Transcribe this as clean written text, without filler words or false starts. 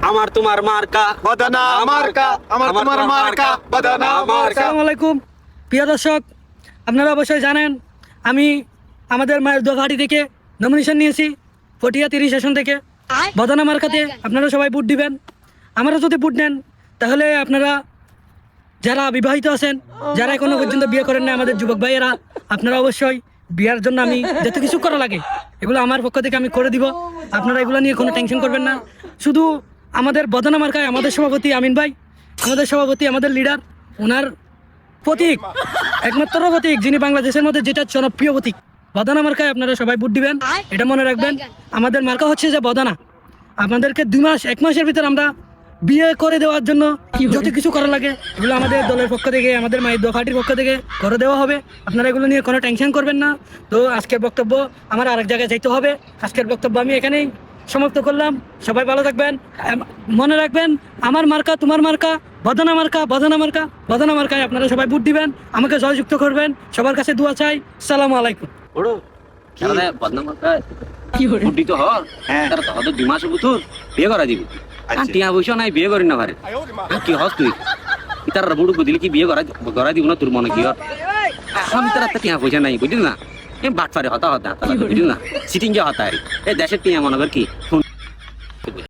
আমার তোমার মার্কা বদনা মার্কা, আমার তোমার মার্কা, বদনা মার্কা। আসসালামু আলাইকুম প্রিয় দর্শক, আপনারা অবশ্যই জানেন আমি আমাদের মায়ের দোঘাটি থেকে নমিনেশন নিয়েছি পটিয়া 30 সেশন থেকে বদনা মার্কাতে। আপনারা সবাই ভোট দিবেন। আমরা যদি ভোট নেন তাহলে আপনারা যারা বিবাহিত আছেন, যারা এখনো পর্যন্ত বিয়ে করেন না, আমাদের যুবক ভাইয়েরা, আপনারা অবশ্যই বিয়ের জন্য আমি যত কিছু করা লাগে এগুলো আমার পক্ষ থেকে আমি করে দিব। আপনারা এগুলো নিয়ে কোনো টেনশন করবেন না। শুধু আমাদের বদনা মার্কায় আমাদের সভাপতি আমিন ভাই, আমাদের সভাপতি, আমাদের লিডার, ওনার প্রতীক, একমাত্র প্রতীক যিনি বাংলাদেশের মধ্যে যেটা জনপ্রিয় প্রতীক, বদনা মার্কায় আপনারা সবাই ভোট দিবেন। এটা মনে রাখবেন, আমাদের মার্কা হচ্ছে যে বদনা। আপনাদেরকে 2 মাস 1 মাসের ভিতর আমরা বিয়ে করে দেওয়ার জন্য যত কিছু করা লাগে এগুলো আমাদের দলের পক্ষ থেকে, আমাদের মায়ের দোকাটির পক্ষ থেকে করে দেওয়া হবে। আপনারা এগুলো নিয়ে কোনো টেনশন করবেন না। তো আজকের বক্তব্য আমার আরেক জায়গায় যাইতে হবে। আজকের বক্তব্য আমি এখানেই সমাপ্ত করলাম। সবাই ভালো থাকবেন। মনে রাখবেন, আমার মার্কা তোমার মার্কা, বদনা মার্কা, বদনা মার্কা, বদনা মার্কায় আপনারা সবাই ভোট দিবেন, আমাকে জয়যুক্ত করবেন। সবার কাছে দোয়া চাই। আসসালামু আলাইকুম। ওড়ো খেলা বদনাম মার্কা বুদ্ধি তো হর তারা তো 2 মাস বুতুর বিয়ে করা দিবি। টিয়া পয়সা নাই, বিয়ে করি না পারে। কি হস তুই তার বুড়ো দিলি কি বিয়ে করা দিব না? তোর মনে কি হর? আমি তার টিয়া পয়সা নাই, বুঝলি না? বাটফারে হতা হতা বুঝলি না? সিটিং যা হতা এই দেশের টিয়া মনে কর কি